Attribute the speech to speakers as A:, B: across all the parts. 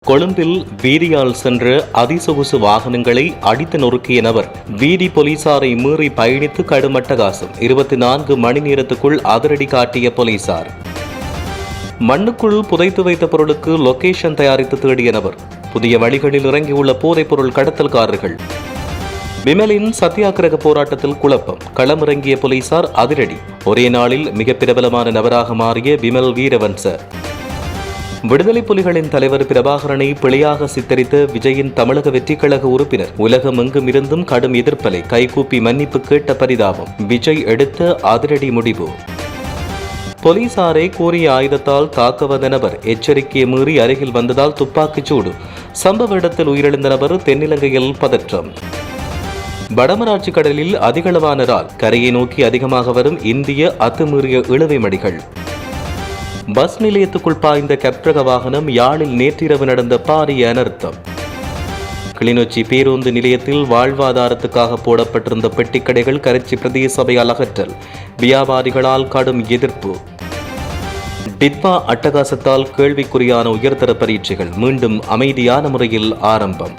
A: கொழும்பில் வீதியால் சென்ற அதிசொகுசு வாகனங்களை அடித்து நொறுக்கிய நபர் வீதி போலீசாரை மீறி பயணித்து கடும் அட்டகாசம். 24 மணி நேரத்துக்குள் அதிரடி காட்டிய போலீசார். மண்ணுக்குள் புதைத்து வைத்த பொருளுக்கு லொகேஷன் தயாரித்து தேடிய நபர். புதிய வழிகளில் இறங்கியுள்ள போதைப் பொருள் கடத்தல்காரர்கள். விமலின் சத்தியாகிரக போராட்டத்தில் குழப்பம். களமிறங்கிய போலீசார் அதிரடி. ஒரே நாளில் மிக பிரபலமான நபராக மாறிய விமல் வீரவன்ச. விடுதலை புலிகளின் தலைவர் பிரபாகரனை பிழையாக சித்தரித்த விஜயின் தமிழக வெற்றிக் கழக உறுப்பினர் உலகம் எங்கும் இருந்தும் கடும் எதிர்ப்பலை. கைகூப்பி மன்னிப்பு கேட்ட பரிதாபம். விஜய் எடுத்த அதிரடி முடிவு. போலீசாரை கூறிய ஆயுதத்தால் தாக்க வந்த நபர் எச்சரிக்கையை மீறி அருகில் வந்ததால் துப்பாக்கிச் சூடு. சம்பவ இடத்தில் உயிரிழந்த நபர் தென்னிலங்கையில் பதற்றம். வடமராட்சி கடலில் அதிகளவான இறால். கரையை நோக்கி அதிகமாக வரும் இந்திய அத்துமீறிய இழுவை மடிகள். பஸ் நிலையத்துக்குள் பாய்ந்த கப்ரக வாகனம். யாழில் நேற்றிரவு நடந்த பாரிய அனர்த்தம். கிளிநொச்சி பேருந்து நிலையத்தில் வாழ்வாதாரத்துக்காக போடப்பட்டிருந்த பெட்டிக்கடைகள் கரைச்சி பிரதேச சபையால் அகற்றல். வியாபாரிகளால் கடும் எதிர்ப்பு. டிட்பா அட்டகாசத்தால் கேள்விக்குறியான உயர்தர பரீட்சைகள் மீண்டும் அமைதியான முறையில் ஆரம்பம்.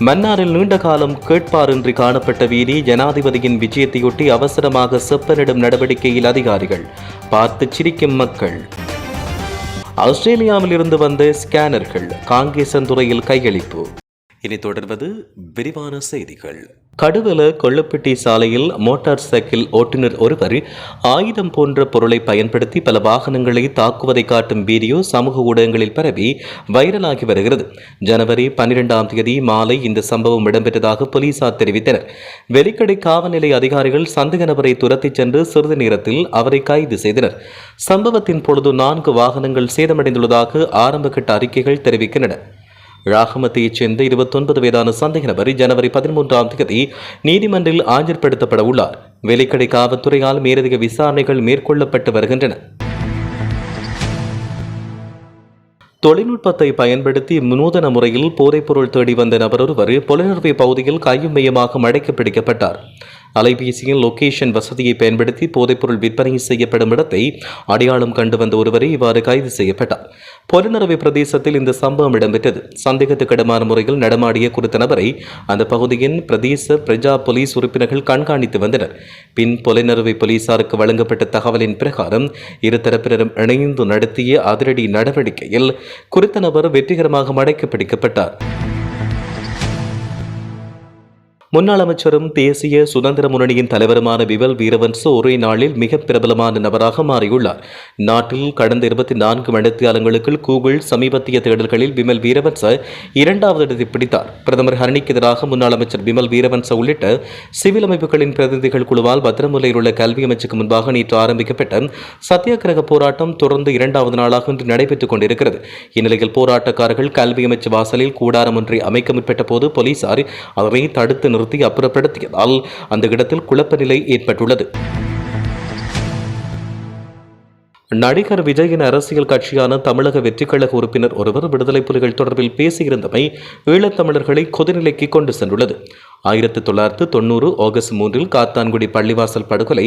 A: மன்னாரில் நீண்ட காலம் கேட்பாரின்றி காணப்பட்ட வீதி. ஜனாதிபதியின் விஜயத்தையொட்டி அவசரமாக செப்பனிடும் நடவடிக்கையில் அதிகாரிகள். பார்த்து சிரிக்கும் மக்கள். ஆஸ்திரேலியாவில் இருந்து வந்த ஸ்கேனர்கள் காங்கேசன்துறையில் கையளிப்பு. இனி தொடர்வது விரிவான செய்திகள். கடுவல கொள்ளுப்பட்டி சாலையில் மோட்டார் சைக்கிள் ஓட்டுநர் ஒருவர் ஆயுதம் போன்ற பொருளை பயன்படுத்தி பல வாகனங்களை தாக்குவதை காட்டும் வீடியோ சமூக ஊடகங்களில் பரவி வைரலாகி வருகிறது. ஜனவரி 12ஆம் தேதி மாலை இந்த சம்பவம் இடம்பெற்றதாக போலீசார் தெரிவித்தனர். வெலிக்கடை காவல் நிலைய அதிகாரிகள் சந்தேக நபரை துரத்திச் சென்று சிறிது நேரத்தில் அவரை கைது செய்தனர். சம்பவத்தின் பொழுது 4 வாகனங்கள் சேதமடைந்துள்ளதாக ஆரம்பகட்ட அறிக்கைகள் தெரிவிக்கின்றன. ராகமத்தையைச் சேர்ந்த 29 வயதான சந்தேக நபர் ஜனவரி 13ஆம் தேதி நீதிமன்றில் ஆஜர்படுத்தப்பட உள்ளார். வெலிக்கடை காவல்துறையால் மேலதிக விசாரணைகள் மேற்கொள்ளப்பட்டு வருகின்றன. தொழில்நுட்பத்தை பயன்படுத்தி நூதன முறையில் போதைப்பொருள் தேடி வந்த நபர் ஒருவர் பொலனறுவை பகுதியில் கையும் மையமாக மடக்கி பிடிக்கப்பட்டார். அலைபேசியின் லொகேஷன் வசதியை பயன்படுத்தி போதைப்பொருள் விற்பனை செய்யப்படும் இடத்தை அடையாளம் கண்டு வந்த ஒருவரை இவ்வாறு கைது செய்யப்பட்டார். பொலனறுவை பிரதேசத்தில் இந்த சம்பவம் இடம்பெற்றது. சந்தேகத்துக்கிடமான முறையில் நடமாடிய குறித்த நபரை அந்த பகுதியின் பிரதேச பிரஜா போலீஸ் உறுப்பினர்கள் கண்காணித்து வந்தனர். பின் பொலனறுவை போலீசாருக்கு வழங்கப்பட்ட தகவலின் பிரகாரம் இருதரப்பினரும் இணைந்து நடத்திய அதிரடி நடவடிக்கையில் குறித்த நபர் வெற்றிகரமாக மடக்கி பிடிக்கப்பட்டார். முன்னாள் அமைச்சரும் தேசிய சுதந்திர முன்னணியின் தலைவருமான விமல் வீரவன்ச ஒரே நாளில் மிக பிரபலமான நபராக மாறியுள்ளார். நாட்டில் கடந்த 24 மணித்தியாலங்களுக்குள் கூகுள் சமீபத்திய தேடல்களில் விமல் வீரவன்ச 2வது இடத்தை பிடித்தார். பிரதமர் ஹரணிக்கு எதிராக முன்னாள் அமைச்சர் விமல் வீரவன்ச உள்ளிட்ட சிவில் அமைப்புகளின் பிரதிநிதிகள் குழுவால் பத்திரமுல்லையில் உள்ள கல்வி அமைச்சுக்கு முன்பாக நேற்று ஆரம்பிக்கப்பட்ட சத்தியாகிரக போராட்டம் தொடர்ந்து 2வது நாளாக இன்று நடைபெற்றுக் கொண்டிருக்கிறது. இந்நிலையில் போராட்டக்காரர்கள் கல்வி அமைச்சு வாசலில் கூடாரம் ஒன்றை அமைக்க முற்பட்ட போது போலீசார் அதனை தடுத்து அப்புறப்படுத்தியதால் அந்த இடத்தில் குழப்ப நிலை ஏற்பட்டுள்ளது. நடிகர் விஜயின் அரசியல் கட்சியான தமிழக வெற்றிக் கழக உறுப்பினர் ஒருவர் விடுதலை புலிகள் தொடர்பில் பேசியிருந்தமை ஈழத்தமிழர்களை கொதிநிலைக்கு கொண்டு சென்றுள்ளது. 1990 ஆகஸ்ட் 3 காத்தான்குடி பள்ளிவாசல் படுகொலை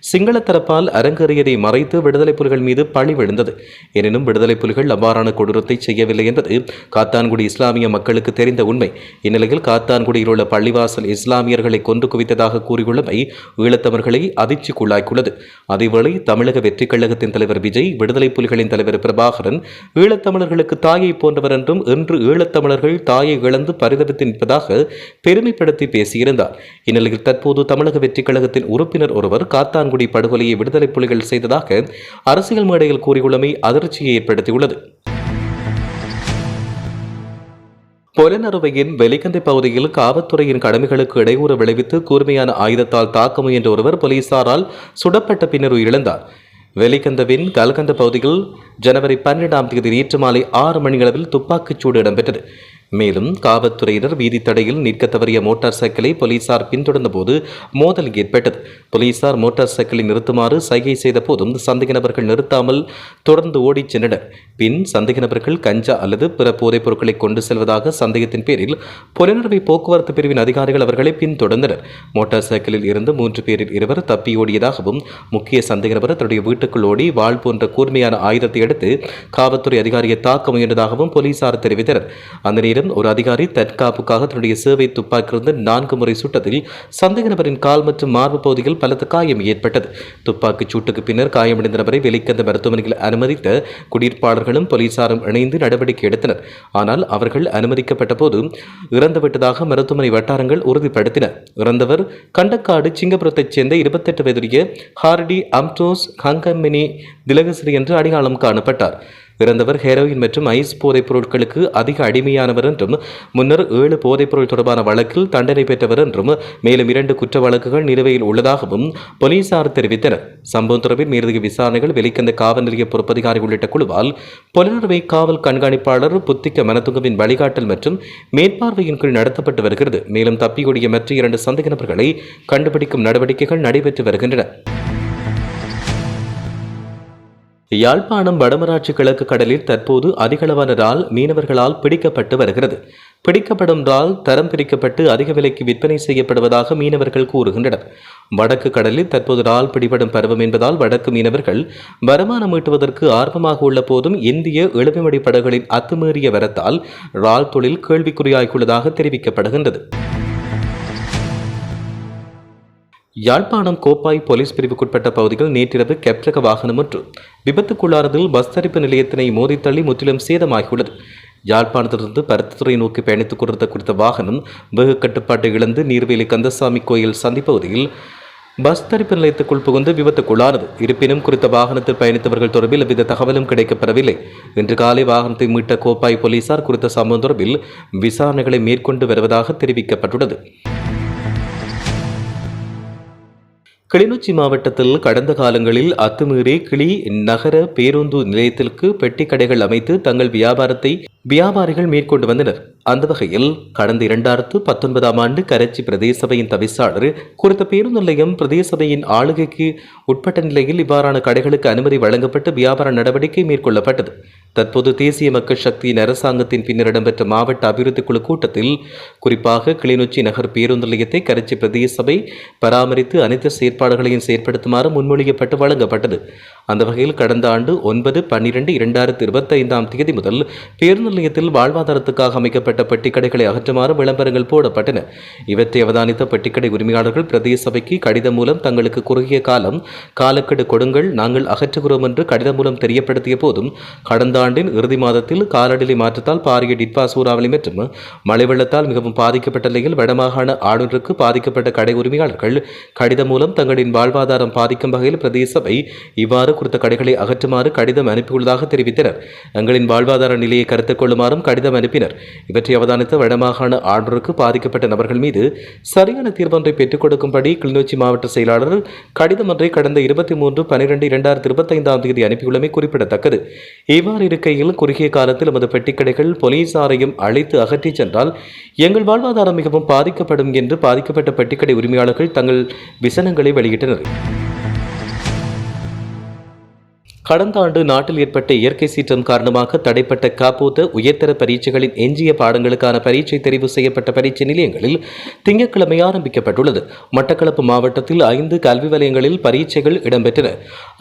A: சிங்கள தரப்பால் அரங்கேறியதை மறைத்து விடுதலை புலிகள் மீது பழி விழுந்தது. எனினும் விடுதலை புலிகள் அவ்வாறான கொடூரத்தை செய்யவில்லை என்பது காத்தான்குடி இஸ்லாமிய மக்களுக்கு தெரிந்த உண்மை. இந்நிலையில் காத்தான்குடியில் உள்ள பள்ளிவாசல் இஸ்லாமியர்களை கொன்று குவித்ததாக கூறியுள்ளமை ஈழத்தமிழர்களை அதிர்ச்சிக்குள்ளாக்கியுள்ளது. அதேவேளை தமிழக வெற்றிக் கழகத்தின் தலைவர் விஜய் விடுதலை புலிகளின் தலைவர் பிரபாகரன் ஈழத்தமிழர்களுக்கு தாயை போன்றவர் என்றும் இன்று ஈழத்தமிழர்கள் தாயை இழந்து பரிதவித்து நிற்பதாக பெருமைப்படுத்தி பேசியிருந்தார். இந்நிலையில் தற்போது தமிழக வெற்றிக் கழகத்தின் உறுப்பினர் ஒருவர் காத்தான்குடி படுகொலையை விடுதலை புலிகள் செய்ததாக அரசியல் மேடையில் கூறியுள்ளமை அதிர்ச்சியை ஏற்படுத்தியுள்ளது. பொலனறுவையின் வெலிகந்தை பகுதியில் காவல்துறையின் கடமைகளுக்கு இடையூறு விளைவித்து கூர்மையான ஆயுதத்தால் தாக்க முயன்ற ஒருவர் போலீசாரால் சுடப்பட்ட பின்னர் உயிரிழந்தார். வெலிகந்தவின் கல்கந்த பகுதியில் ஜனவரி 12ஆம் தேதி நேற்று மாலை 6 மணியளவில் துப்பாக்கிச்சூடு இடம்பெற்றது. மேலும் காவல்துறையினர் வீதி தடையில் நிற்க தவறிய மோட்டார் சைக்கிளை போலீசார் பின்தொடர்ந்த போது மோதல் ஏற்பட்டது. போலீசார் மோட்டார் சைக்கிளை நிறுத்துமாறு சைகை செய்த போதும் சந்தேக நபர்கள் நிறுத்தாமல் தொடர்ந்து ஓடிச் சென்றனர். பின் சந்தேக நபர்கள் கஞ்சா அல்லது பிற போதைப் பொருட்களை கொண்டு செல்வதாக சந்தேகத்தின் பேரில் புலனறுவை போக்குவரத்து பிரிவின் அதிகாரிகள் அவர்களை பின்தொடர்ந்தனர். மோட்டார் சைக்கிளில் இருந்து 3 பேரில் 2 தப்பியோடியதாகவும் முக்கிய சந்தேக நபர் தன்னுடைய வீட்டுக்குள் ஓடி வாள் போன்ற கூர்மையான ஆயுதத்தை எடுத்து காவல்துறை அதிகாரியை தாக்க முயன்றதாகவும் போலீசார் தெரிவித்தனர். அந்த நேரம் ஒரு அதிகாரி தற்காப்புக்காக தன்னுடைய சேவை துப்பாக்கியிலிருந்து 4 முறை சுட்டதில் சந்தேக நபரின் கால் மற்றும் மார்பு பகுதியில் பலத்த காயம் ஏற்பட்டது. துப்பாக்கிச் சூட்டுக்கு பின்னர் காயமடைந்த நபரை வெளிக்கந்த மருத்துவமனையில் அனுமதித்த குடியிருப்பாளர்களும் போலீசாரும் இணைந்து நடவடிக்கை எடுத்தனர். ஆனால் அவர்கள் அனுமதிக்கப்பட்ட போது இறந்துவிட்டதாக மருத்துவமனை வட்டாரங்கள் உறுதிப்படுத்தின. இறந்தவர் கண்டக்காடு சிங்கபுரத்தைச் சேர்ந்த 28 வயதுடைய ஹார்டி அம்டோஸ் ஹங்கமினி திலகஸ்ரீ என்று அடையாளம் காணப்பட்டார். இறந்தவர் ஹெரோயின் மற்றும் ஐஸ் போதைப் பொருட்களுக்கு அதிக அடிமையானவர் என்றும் முன்னர் 7 போதைப்பொருள் தொடர்பான வழக்கில் தண்டனை பெற்றவர் என்றும் மேலும் 2 குற்ற வழக்குகள் நிலுவையில் உள்ளதாகவும் போலீசார் தெரிவித்தனர். சம்பவம் தொடர்பில் மேலதிக விசாரணைகள் வெளிக்கந்த காவல் நிலைய பொறுப்பதிகாரி உள்ளிட்ட குழுவால் புலனறுவை காவல் கண்காணிப்பாளர் புத்திக்க மனதுங்கவின் வழிகாட்டல் மற்றும் மேற்பார்வையின் கீழ் நடத்தப்பட்டு வருகிறது. மேலும் தப்பியோடிய மற்ற 2 சந்தேக நபர்களை கண்டுபிடிக்கும் நடவடிக்கைகள் நடைபெற்று வருகின்றன. யாழ்ப்பாணம் வடமராட்சி கிழக்கு கடலில் தற்போது அதிகளவான இறால் மீனவர்களால் பிடிக்கப்பட்டு வருகிறது. பிடிக்கப்படும் இறால் தரம் பிரிக்கப்பட்டு அதிக விலைக்கு விற்பனை செய்யப்படுவதாக மீனவர்கள் கூறுகின்றனர். வடக்கு கடலில் தற்போது இறால் பிடிபடும் பருவம் என்பதால் வடக்கு மீனவர்கள் வருமானம் ஈட்டுவதற்கு ஆர்வமாக உள்ள போதும் இந்திய இழுவைமடி படகுகளின் அத்துமீறிய வரத்தால் இறால் தொழில் கேள்விக்குறியாகியுள்ளதாக தெரிவிக்கப்படுகின்றது. யாழ்ப்பாணம் கோப்பாய் போலீஸ் பிரிவுக்குட்பட்ட பகுதிகள் நேற்றிரவு கெப்ரக வாகனம் ஒன்று விபத்துக்குள்ளானதில் பஸ் தரிப்பு நிலையத்தினை மோதித்தள்ளி முற்றிலும் சேதமாகியுள்ளது. யாழ்ப்பாணத்திலிருந்து பருத்தித்துறை நோக்கி பயணித்துக் கொண்டிருந்த குறித்த வாகனம் வேக கட்டுப்பாட்டை இழந்து நீர்வேலி கந்தசாமி கோயில் சந்திப்பகுதியில் பஸ் தரிப்பு நிலையத்துக்குள் புகுந்து விபத்துக்குள்ளானது. இருப்பினும் குறித்த வாகனத்தில் பயணித்தவர்கள் தொடர்பில் எவ்வித தகவலும் கிடைக்கப்பெறவில்லை. இன்று காலை வாகனத்தை மீட்ட கோப்பாய் போலீசார் குறித்த சம்பவம் தொடர்பில் விசாரணைகளை மேற்கொண்டு வருவதாக தெரிவிக்கப்பட்டுள்ளது. கிளிநொச்சி மாவட்டத்தில் கடந்த காலங்களில் அத்துமீறி கிளி நகர பேருந்து நிலையத்திற்கு பெட்டி கடைகள் அமைத்து தங்கள் வியாபாரத்தை வியாபாரிகள் மேற்கொண்டு வந்தனர். அந்த வகையில் கடந்த 2019ஆம் ஆண்டு கரைச்சி பிரதேச சபையின் தவிசாளர் குறித்த பேருந்து நிலையம் பிரதேச சபையின் ஆளுகைக்கு உட்பட்ட நிலையில் இவ்வாறான கடைகளுக்கு அனுமதி வழங்கப்பட்டு வியாபார நடவடிக்கை மேற்கொள்ளப்பட்டது. தற்போது தேசிய மக்கள் சக்தியின் அரசாங்கத்தின் பின்னர் இடம்பெற்ற மாவட்ட அபிவிருத்தி குழு கூட்டத்தில் குறிப்பாக கிளிநொச்சி நகர் பேருந்து நிலையத்தை கரைச்சி பிரதேச சபை பராமரித்து அனைத்து செயற்பாடுகளையும் செயற்படுத்துமாறு முன்மொழியப்பட்டு வழங்கப்பட்டது. அந்த வகையில் கடந்த ஆண்டு 9/12/2025 முதல் பேருந்து நிலையத்தில் வாழ்வாதாரத்துக்காக அமைக்கப்பட்ட பெட்டிக்கடைகளை அகற்றுமாறு விளம்பரங்கள் போடப்பட்டன. இவற்றை அவதானித்த பெட்டிக்கடை உரிமையாளர்கள் பிரதேச சபைக்கு கடிதம் மூலம் தங்களுக்கு குறுகிய காலக்கெடு கொடுங்கள், நாங்கள் அகற்றுகிறோம் என்று கடிதம் மூலம் தெரியப்படுத்திய போதும் கடந்த ஆண்டின் இறுதி மாதத்தில் காலநிலை மாற்றத்தால் பாரிய டிட்பா சூறாவளி மற்றும் மழை வெள்ளத்தால் மிகவும் பாதிக்கப்பட்ட நிலையில் வடமாகாண ஆளுநருக்கு பாதிக்கப்பட்ட கடை உரிமையாளர்கள் கடிதம் மூலம் தங்களின் வாழ்வாதாரம் பாதிக்கும் வகையில் பிரதேச சபை இவ்வாறு குறித்த கடைகளை அகற்றுமாறு கடிதம் அனுப்பியுள்ளதாக தெரிவித்தனர். எங்களின் வாழ்வாதார நிலையை கருத்தில் கொள்ளுமாறும் கடிதம் அனுப்பினர். இவற்றை அவதானித்த வடமாகாண ஆளுநருக்கு பாதிக்கப்பட்ட நபர்கள் மீது சரியான தீர்வொன்றை பெற்றுக் கொடுக்கும்படி கிளிநொச்சி மாவட்ட செயலாளர் கடிதம் ஒன்றை கடந்த 23/12/2025 அனுப்பியுள்ளமை குறிப்பிடத்தக்கது. இவ்வாறு இருக்கையில் குறுகிய காலத்தில் நமது பெட்டிக்கடைகள் போலீசாரையும் அழைத்து அகற்றிச் சென்றால் எங்கள் வாழ்வாதாரம் மிகவும் பாதிக்கப்படும் என்று பாதிக்கப்பட்ட பெட்டிக்கடை உரிமையாளர்கள் தங்கள் விசனங்களை வெளியிட்டனர். கடந்த ஆண்டு நாட்டில் ஏற்பட்ட இயற்கை சீற்றம் காரணமாக தடைப்பட்ட காப்போத உயர்தர பரீட்சைகளின் எஞ்சிய பாடங்களுக்கான பரீட்சை தெரிவு செய்யப்பட்ட பரீட்சை நிலையங்களில் திங்கட்கிழமை ஆரம்பிக்கப்பட்டுள்ளது. மட்டக்களப்பு மாவட்டத்தில் 5 கல்வி வலயங்களில் பரீட்சைகள் இடம்பெற்றன.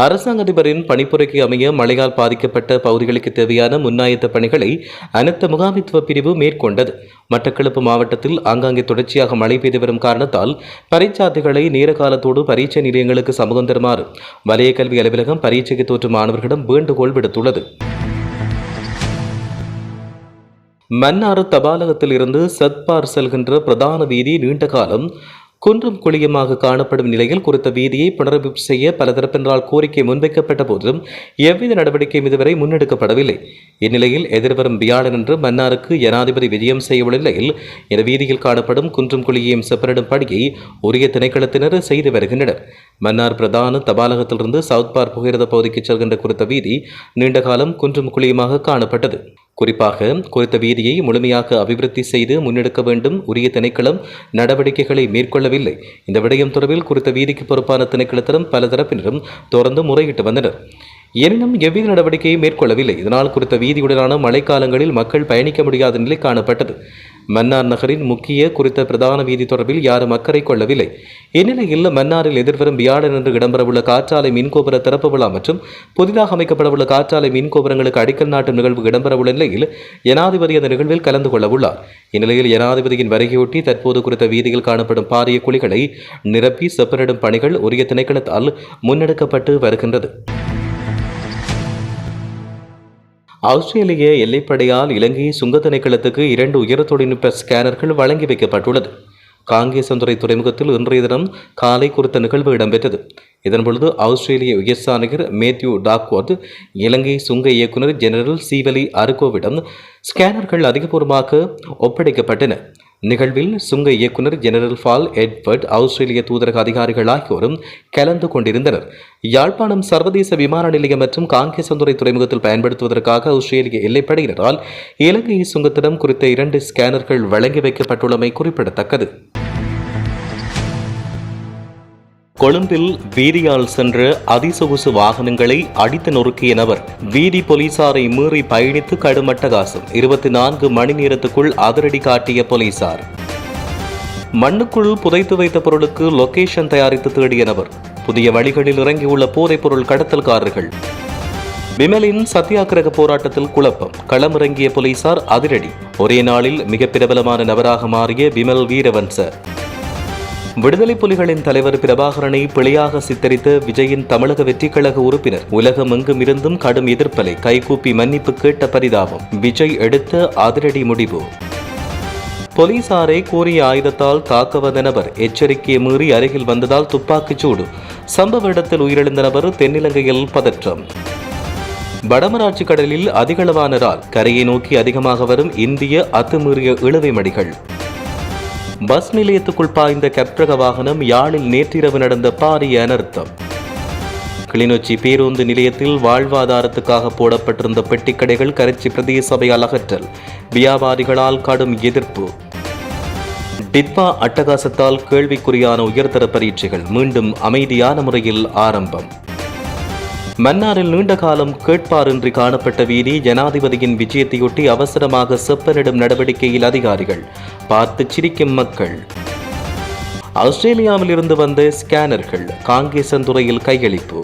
A: அரசாங்க அதிபரின் பணிப்புரைக்கு அமைய மழையால் பாதிக்கப்பட்ட பகுதிகளுக்கு தேவையான முன்னாயத்த பணிகளை அனைத்து முகாமித்துவ பிரிவு மேற்கொண்டது. மட்டக்களப்பு மாவட்டத்தில் ஆங்காங்கே தொடர்ச்சியாக மழை பெய்து வரும் காரணத்தால் பரீட்சார்த்திகளை நேர காலத்தோடு பரீட்சை நிலையங்களுக்கு சமூகம் தருமாறு வலய கல்வி அலுவலகம் பரீட்சைக்கு தோற்றும் மாணவர்களிடம் வேண்டுகோள் விடுத்துள்ளது. மன்னார் தபாலகத்தில் இருந்து சத்பார் செல்கின்ற பிரதான வீதி நீண்ட காலம் குன்றும் குழியுமாக காணப்படும் நிலையில் குறித்த வீதியை புனரமைப்பு செய்ய பல தரப்பினரால் கோரிக்கை முன்வைக்கப்பட்ட போதிலும் எவ்வித நடவடிக்கையும் இதுவரை முன்னெடுக்கப்படவில்லை. இந்நிலையில் எதிர்வரும் வியாழனன்று மன்னாருக்கு ஜனாதிபதி விஜயம் செய்யவுள்ள நிலையில் இந்த வீதியில் காணப்படும் குன்றும் குழியையும் செப்பனிடும் பணியை உரிய திணைக்களத்தினர் செய்து வருகின்றனர். மன்னார் பிரதான தபாலகத்திலிருந்து சவுத் பார்க் புகையிரத பகுதிக்கு செல்கின்ற குறித்த வீதி நீண்ட காலம் குன்றும் குழியுமாக காணப்பட்டது. குறிப்பாக குறித்த வீதியை முழுமையாக அபிவிருத்தி செய்து முன்னெடுக்க வேண்டும். உரிய திணைக்களம் நடவடிக்கைகளை மேற்கொள்ளவில்லை. இந்த விடயம் தொடர்பில் குறித்த வீதிக்கு பொறுப்பான திணைக்களத்திடம் பல தரப்பினரும் தொடர்ந்து முறையிட்டு வந்தனர். எனினும் எவ்வித நடவடிக்கையை மேற்கொள்ளவில்லை. இதனால் குறித்த வீதியுடனான மழைக்காலங்களில் மக்கள் பயணிக்க முடியாத நிலை காணப்பட்டது. மன்னார் நகரின் முக்கிய குறித்த பிரதான வீதி தொடர்பில் யாரும் அக்கறை கொள்ளவில்லை. இந்நிலையில் மன்னாரில் எதிர்வரும் வியாழனன்று இடம்பெறவுள்ள காற்றாலை மின்கோபுர திறப்பு விழா மற்றும் புதிதாக அமைக்கப்படவுள்ள காற்றாலை மின்கோபுரங்களுக்கு அடிக்கல் நாட்டும் நிகழ்வு இடம்பெறவுள்ள நிலையில் ஜனாதிபதி அந்த நிகழ்வில் கலந்து கொள்ள உள்ளார். இந்நிலையில் ஜனாதிபதியின் வருகையொட்டி தற்போது குறித்த வீதியில் காணப்படும் பாரிய குழிகளை நிரப்பி செப்பனிடும் பணிகள் உரிய திணைக்களத்தால் முன்னெடுக்கப்பட்டு வருகின்றது. ஆஸ்திரேலிய எல்லைப்படையால் இலங்கை சுங்க திணைக்களத்துக்கு 2 உயர் தொழில்நுட்ப ஸ்கேனர்கள் வழங்கி வைக்கப்பட்டுள்ளது. காங்கேசந்துறை துறைமுகத்தில் இன்றைய தினம் காலை குறித்த நிகழ்வு இடம்பெற்றது. இதன்பொழுது ஆஸ்திரேலிய உயர்ஸ்தானிகர் மேத்யூ டாக்வர்த் இலங்கை சுங்க இயக்குநர் ஜெனரல் சீவலி அருகோவிடம் ஸ்கேனர்கள் அதிகபூர்வமாக ஒப்படைக்கப்பட்டன. நிகழ்வில் சுங்க இயக்குநர் ஜெனரல் ஃபால் எட்வர்ட், ஆஸ்திரேலிய தூதரக அதிகாரிகள் ஆகியோரும் கலந்து கொண்டிருந்தனர். யாழ்ப்பாணம் சர்வதேச விமான நிலையம் மற்றும் காங்கேசந்துறை துறைமுகத்தில் பயன்படுத்துவதற்காக ஆஸ்திரேலிய எல்லைப்படையினரால் இலங்கை சுங்கத்திடம் குறித்த 2 ஸ்கேனர்கள் வழங்கி வைக்கப்பட்டுள்ளமை குறிப்பிடத்தக்கது. கொழும்பில் வீதியால் சென்ற அதிசொகுசு வாகனங்களை அடித்து நொறுக்கிய நபர் வீதி போலீசாரை மீறி பயணித்து கடும் அட்டகாசம். 24 மணி நேரத்துக்குள் அதிரடி காட்டிய போலீசார். மண்ணுக்குள் புதைத்து வைத்த பொருளுக்கு லொகேஷன் தயாரித்து தேடிய நபர். புதிய வழிகளில் இறங்கியுள்ள போதைப்பொருள் கடத்தல்காரர்கள். விமலின் சத்தியாகிரக போராட்டத்தில் குழப்பம். களமிறங்கிய போலீசார் அதிரடி. ஒரே நாளில் மிக பிரபலமான நபராக மாறிய விமல் வீரவன்ச. விடுதலை புலிகளின் தலைவர் பிரபாகரனை பிழையாக சித்தரித்த விஜயின் தமிழக வெற்றி கழக உறுப்பினர் உலகம் எங்கும் இருந்தும் கடும் எதிர்ப்பலை கைகூப்பி மன்னிப்பு கேட்ட பரிதாபம். விஜய் எடுத்த அதிரடி முடிவு. போலீசாரை கூறிய ஆயுதத்தால் தாக்க வந்த நபர் எச்சரிக்கையை மீறி அருகில் வந்ததால் துப்பாக்கிச் சூடு. சம்பவ இடத்தில் உயிரிழந்த நபர் தென்னிலங்கையில் பதற்றம். வடமராட்சி கடலில் அதிகளவான இறால். கரையை நோக்கி அதிகமாக வரும் இந்திய அத்துமீறிய இழுவை மடிகள். பஸ் நிலையத்துக்குள் பாய்ந்த கப்ரக வாகனம். யாழில் நேற்றிரவு நடந்த பாரிய அனர்த்தம். கிளிநொச்சி பேருந்து நிலையத்தில் வாழ்வாதாரத்துக்காக போடப்பட்டிருந்த பெட்டிக்கடைகள் கரைச்சி பிரதேச சபையால் அகற்றல். வியாபாரிகளால் கடும் எதிர்ப்பு. டிட்வா அட்டகாசத்தால் கேள்விக்குறியான உயர்தர பரீட்சைகள் மீண்டும் அமைதியான முறையில் ஆரம்பம். மன்னாரில் நீண்ட காலம் கேட்பாரின்றி காணப்பட்ட வீதி ஜனாதிபதியின் விஜயத்தையொட்டி அவசரமாக செப்பனிடும் நடவடிக்கையில் அதிகாரிகள். பார்த்து சிரிக்கும் மக்கள். ஆஸ்திரேலியாவில் இருந்து வந்த ஸ்கேனர்கள் காங்கேசந்துறையில் கையளிப்பு.